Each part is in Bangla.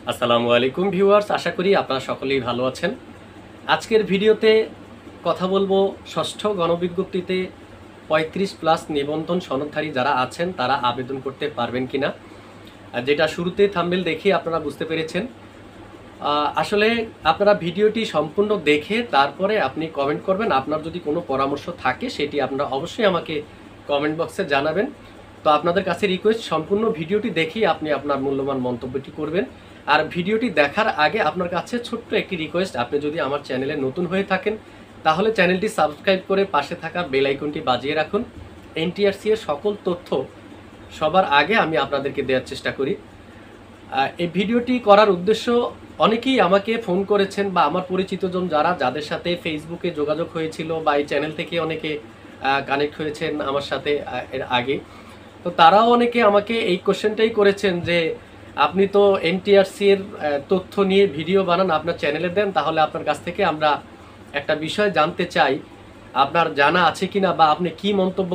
আসসালামু আলাইকুম ভিউয়ার্স, আশা করি আপনারা সকলেই ভালো আছেন। আজকের ভিডিওতে কথা বলবো ষষ্ঠ গণবিজ্ঞপ্তিতে ৩৫+ নিবন্ধন সনদধারী যারা আছেন তারা আবেদন করতে পারবেন কিনা। যেটা শুরুতে থাম্বনেল দেখে আপনারা বুঝতে পেরেছেন। আসলে আপনারা ভিডিওটি সম্পূর্ণ দেখে তারপরে আপনি কমেন্ট করবেন। আপনার যদি কোনো পরামর্শ থাকে সেটি আপনারা অবশ্যই আমাকে কমেন্ট বক্সে জানাবেন। তো আপনাদের কাছে রিকোয়েস্ট, সম্পূর্ণ ভিডিওটি দেখেই আপনি আপনার মূল্যবান মন্তব্যটি করবেন। আর ভিডিওটি দেখার আগে আপনার কাছে ছোট্ট একটি রিকোয়েস্ট, আপনি যদি আমার চ্যানেলে নতুন হয়ে থাকেন তাহলে চ্যানেলটি সাবস্ক্রাইব করে পাশে থাকা বেল আইকনটি বাজিয়ে রাখুন। এনটিআরসি এর সকল তথ্য সবার আগে আমি আপনাদেরকে দেওয়ার চেষ্টা করি। এই ভিডিওটি করার উদ্দেশ্য, অনেকেই আমাকে ফোন করেছেন বা আমার পরিচিতজন যাদের সাথে ফেসবুকে যোগাযোগ হয়েছিল বা এই চ্যানেল থেকে অনেকে কানেক্ট হয়েছেন আমার সাথে এর আগে, তো তারাও অনেকে আমাকে এই কোশ্চেনটাই করেছেন যে আপনি তো এনটিআরসি এর তথ্য নিয়ে ভিডিও বানান, আপনার চ্যানেলে দেন, তাহলে আপনার কাছ থেকে আমরা একটা বিষয় জানতে চাই, আপনার জানা আছে কিনা বা আপনি কি মন্তব্য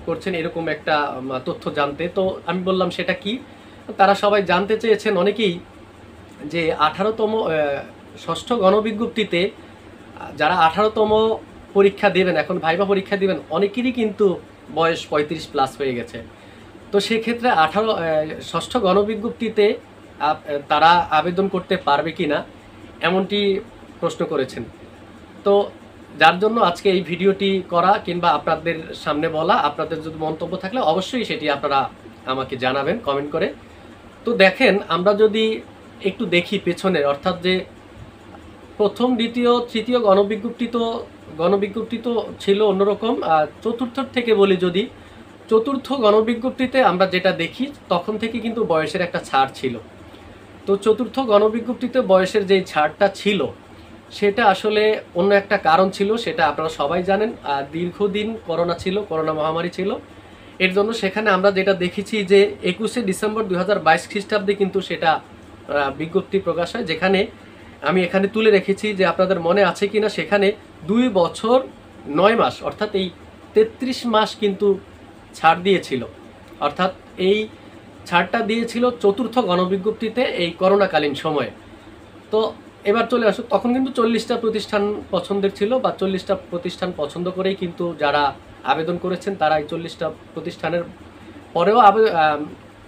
করছেন এরকম একটা তথ্য জানতে। তো আমি বললাম সেটা কি। তারা সবাই জানতে চেয়েছেন অনেকেই যে 18তম ষষ্ঠ গণবিজ্ঞপ্তিতে যারা 18তম পরীক্ষা দেবেন, এখন ভাইবা পরীক্ষা দিবেন, অনেকেরই কিন্তু বয়স 35+ হয়ে গেছে। তো সেক্ষেত্রে ষষ্ঠ গণবিজ্ঞপ্তিতে তারা আবেদন করতে পারবে কিনা এমনটি প্রশ্ন করেছেন। তো যার জন্য আজকে এই ভিডিওটি করা, কিংবা আপনাদের সামনে বলা, আপনাদের যদি মন্তব্য থাকলে অবশ্যই সেটি আপনারা আমাকে জানাবেন কমেন্ট করে। তো দেখেন, আমরা যদি একটু দেখি পেছনের, অর্থাৎ যে প্রথম, দ্বিতীয়, তৃতীয় গণবিজ্ঞপ্তি তো ছিল অন্যরকম। চতুর্থ থেকে বলি, যদি চতুর্থ গণবিজ্ঞপ্তিতে আমরা যেটা দেখি তখন থেকে কিন্তু বয়সের একটা ছাড় ছিল। তো চতুর্থ গণবিজ্ঞপ্তিতে বয়সের যেই ছাড়টা ছিল সেটা আসলে অন্য একটা কারণ ছিল, সেটা আপনারা সবাই জানেন। দীর্ঘদিন করোনা ছিল, করোনা মহামারী ছিল। এর জন্য সেখানে আমরা যেটা দেখেছি যে 21শে ডিসেম্বর 2022 খ্রিস্টাব্দে কিন্তু সেটা বিজ্ঞপ্তি প্রকাশ হয়, যেখানে আমি এখানে তুলে রেখেছি যে আপনাদের মনে আছে কিনা, সেখানে 2 বছর 9 মাস অর্থাৎ এই 33 মাস কিন্তু ছাড় দিয়েছিল। অর্থাৎ এই ছাড়টা দিয়েছিল চতুর্থ গণবিজ্ঞপ্তিতে এই করোনাকালীন সময়ে। তো এবার চলে আসুক, তখন কিন্তু 40টা প্রতিষ্ঠান পছন্দের ছিল, বা 40টা প্রতিষ্ঠান পছন্দ করেই কিন্তু যারা আবেদন করেছেন তারা এই 40টা প্রতিষ্ঠানের পরেও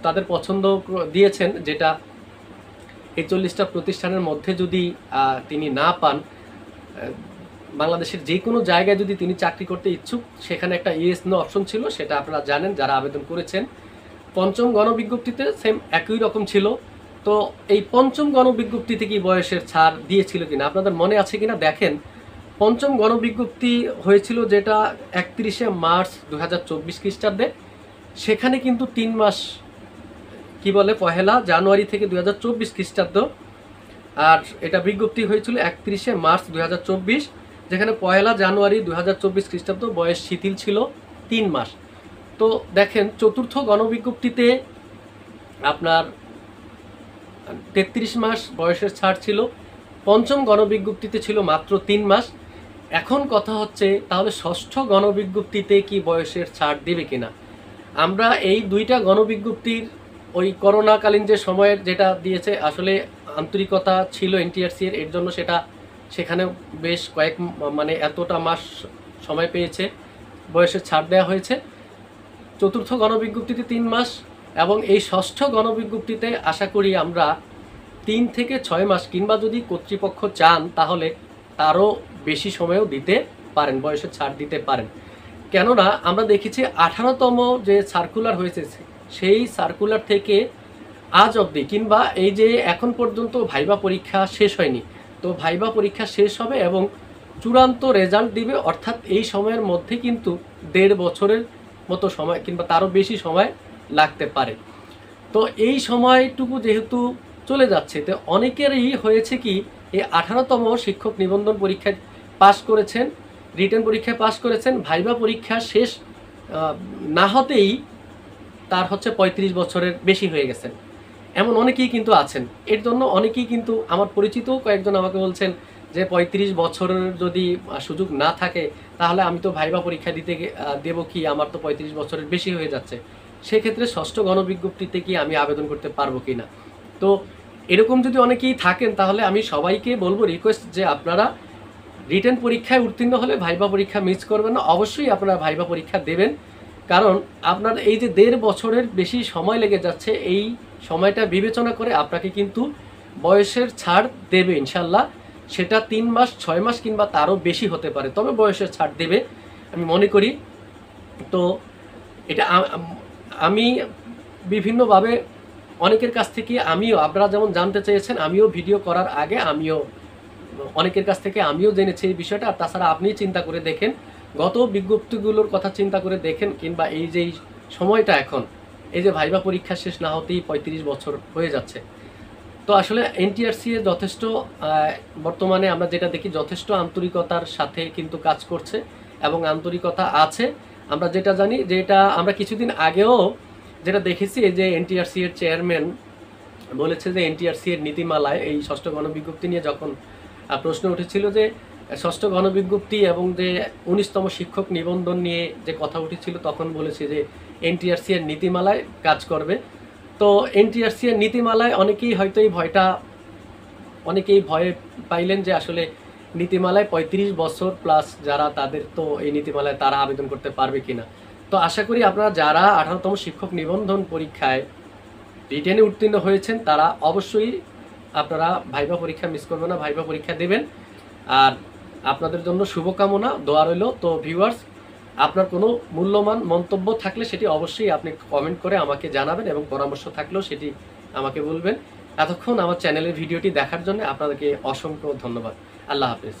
তাদের পছন্দ দিয়েছেন, যেটা এই 40টা প্রতিষ্ঠানের মধ্যে যদি তিনি না পান, বাংলাদেশের যে কোনো জায়গায় যদি তিনি চাকরি করতে ইচ্ছুক, সেখানে একটা ইয়েস নো অপশন ছিল, সেটা আপনারা জানেন যারা আবেদন করেছেন। পঞ্চম গণবিজ্ঞপ্তিতে সেম একই রকম ছিল। তো এই পঞ্চম গণবিজ্ঞপ্তিতে কি বয়সের ছাড় দিয়েছিল কিনা আপনাদের মনে আছে কিনা দেখেন। পঞ্চম গণবিজ্ঞপ্তি হয়েছিল যেটা 31শে মার্চ 2024 খ্রিস্টাব্দে। সেখানে কিন্তু 3 মাস, কি বলে, 1 জানুয়ারি থেকে 2024 খ্রিস্টাব্দ। আর এটা বিজ্ঞপ্তি হয়েছিল 31শে মার্চ 2024, যেখানে 1 জানুয়ারি 2024 খ্রিস্টাব্দ বয়স শিথিল ছিল 3 মাস। তো দেখেন, চতুর্থ গণবিজ্ঞপ্তিতে আপনার 33 মাস বয়সের ছাড় ছিল, পঞ্চম গণবিজ্ঞপ্তিতে ছিল মাত্র 3 মাস। এখন কথা হচ্ছে, তাহলে ষষ্ঠ গণবিজ্ঞপ্তিতে কি বয়সের ছাড় দেবে কিনা। আমরা এই দুইটা গণবিজ্ঞপ্তির ওই করোনাকালীন যে সময়ের যেটা দিয়েছে, আসলে আন্তরিকতা ছিল এনটিআরসি এর জন্য সেটা সেখানে বেশ মানে এতটা মাস সময় পেয়েছে, বয়সের ছাড় দেওয়া হয়েছে। চতুর্থ গণবিজ্ঞপ্তিতে 3 মাস, এবং এই ষষ্ঠ গণবিজ্ঞপ্তিতে আশা করি আমরা 3 থেকে 6 মাস, কিংবা যদি কর্তৃপক্ষ চান তাহলে তারও বেশি সময়ও দিতে পারেন, বয়সের ছাড় দিতে পারেন। কেননা আমরা দেখেছি 18তম যে সার্কুলার হয়েছে, সেই সার্কুলার থেকে আজ অবধি, কিংবা এই যে এখন পর্যন্ত ভাইবা পরীক্ষা শেষ হয়নি, তো ভাইবা পরীক্ষা শেষ হবে এবং চূড়ান্ত রেজাল্ট দিবে, অর্থাৎ এই সময়ের মধ্যে কিন্তু 1.5 বছরের মতো সময় কিংবা তারও বেশি সময় লাগতে পারে। তো এই সময়টুকু যেহেতু চলে যাচ্ছে, তো অনেকেরই হয়েছে কি, এই 18তম শিক্ষক নিবন্ধন পরীক্ষায় পাশ করেছেন, রিটেন পরীক্ষায় পাশ করেছেন, ভাইবা পরীক্ষা শেষ না হতেই তার হচ্ছে 35 বছরের বেশি হয়ে গেছেন, এমন অনেকেই কিন্তু আছেন। এর জন্য অনেকেই কিন্তু, আমার পরিচিত কয়েকজন আমাকে বলছেন যে 35 বছরের যদি সুযোগ না থাকে তাহলে আমি তো ভাইবা পরীক্ষা দেবো কি, আমার তো 35 বছরের বেশি হয়ে যাচ্ছে, সেক্ষেত্রে ষষ্ঠ গণবিজ্ঞপ্তিতে কি আমি আবেদন করতে পারবো কি না। তো এরকম যদি অনেকেই থাকেন তাহলে আমি সবাইকে বলবো, রিকোয়েস্ট যে আপনারা রিটেন পরীক্ষায় উত্তীর্ণ হলে ভাইবা পরীক্ষা মিস করবেন না, অবশ্যই আপনারা ভাইবা পরীক্ষা দেবেন। কারণ আপনার এই যে 1.5 বছরের বেশি সময় লেগে যাচ্ছে, এই সময়টা বিবেচনা করে আপনাকে কিন্তু বয়সের ছাড় দেবে ইনশাল্লাহ। সেটা 3 মাস, 6 মাস কিংবা তারও বেশি হতে পারে, তবে বয়সের ছাড় দেবে আমি মনে করি। তো এটা আমি বিভিন্নভাবে অনেকের কাছ থেকে আপনারা যেমন জানতে চেয়েছেন, আমিও ভিডিও করার আগে অনেকের কাছ থেকে আমিও জেনেছি এই বিষয়টা। আর তাছাড়া আপনি চিন্তা করে দেখেন, গত বিজ্ঞপ্তিগুলোর কথা চিন্তা করে দেখেন, কিংবা এই যে সময়টা এখন, এই যে ভাইবা পরীক্ষা শেষ না হতেই 35 বছর হয়ে যাচ্ছে। তো আসলে এনটিআরসি এর যথেষ্ট বর্তমানে আমরা যেটা দেখি, যথেষ্ট আন্তরিকতার সাথে কিন্তু কাজ করছে এবং আন্তরিকতা আছে। আমরা যেটা জানি, যেটা আমরা কিছুদিন আগেও যেটা দেখেছি, এই যে এনটিআরসি এর চেয়ারম্যান বলেছে যে এনটিআরসি এর নীতিমালায় এই ষষ্ঠ গণবিজ্ঞপ্তি নিয়ে যখন প্রশ্ন উঠেছিল যে ষষ্ঠ গণবিজ্ঞপ্তি এবং যে 19তম শিক্ষক নিবন্ধন নিয়ে যে কথা উঠেছিল, তখন বলেছে যে এনটিআরসি এর নীতিমালায় কাজ করবে। তো এনটিআরসি এর নীতিমালায় অনেকেই ভয় পাইলেন যে আসলে নীতিমালায় 35 বছর প্লাস যারা, তাদের তো এই নীতিমালায় তারা আবেদন করতে পারবে কিনা। তো আশা করি আপনারা যারা 18তম শিক্ষক নিবন্ধন পরীক্ষায় রিটেনে উত্তীর্ণ হয়েছেন, তারা অবশ্যই আপনারা ভাইবা পরীক্ষা মিস করবেন না, ভাইবা পরীক্ষা দেবেন। আর আপনাদের জন্য শুভকামনা, দোয়া রইল। তো ভিউয়ার্স, আপনার কোনো মূল্যবান মন্তব্য থাকলে সেটি অবশ্যই আপনি কমেন্ট করে আমাকে জানাবেন, এবং পরামর্শ থাকলেও সেটি আমাকে বলবেন। এতক্ষণ আমার চ্যানেলের ভিডিওটি দেখার জন্য আপনাদেরকে অসংখ্য ধন্যবাদ। আল্লাহ হাফেজ।